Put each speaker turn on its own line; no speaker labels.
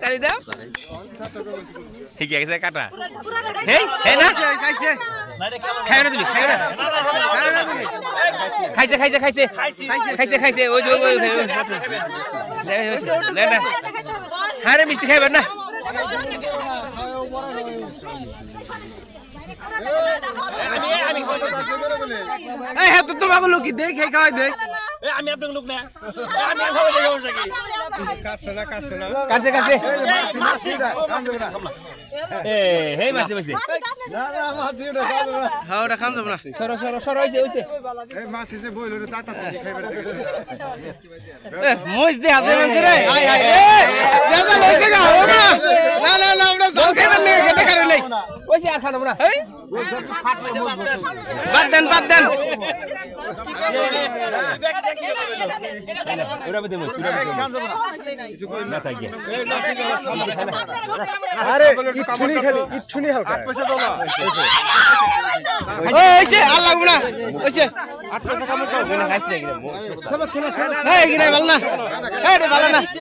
তালি দাও ঠিক আছে কাটা হেই হে না খাই না তুমি খাই না খাইছে খাইছে খাইছে খাইছে খাইছে ওই ওই না না আরে মিষ্টি খাইবেন না এই হ্যাঁ তো তোমাকে লোক দেখ খাই খাওয়াই দেখ
আমি আপনাকে লোক না আমি খাওয়া দেব নাকি
কাছে কাছে কাছে এ হে মাছি মাছি
না না মাছি ওটা খাবো না
হ্যাঁ ওটা খান যাব না সরো সরো সরো হইছে হইছে
এই মাছি যে বইল রে তাতা তুমি খাইবে
এ মোজ দে হাতে মানছে রে আই আই রে দাদা লইছে গা ও না না না না আমরা জল খাইবেন না এটা করে নাই কইছে আর খাবো না এই বাদ দেন ওরা মধ্যে মোজ
খান যাব না কিছু কই
না থাকে
আরে ইচ্ছুনি খালি ইচ্ছুনি হালকা 8 পয়সা দাও না
ওইছে আর লাগবে না ওইছে
8 পয়সা কাম করো
না খাইছে কি সব খেলা এই কি নাই ভালো না এই ভালো না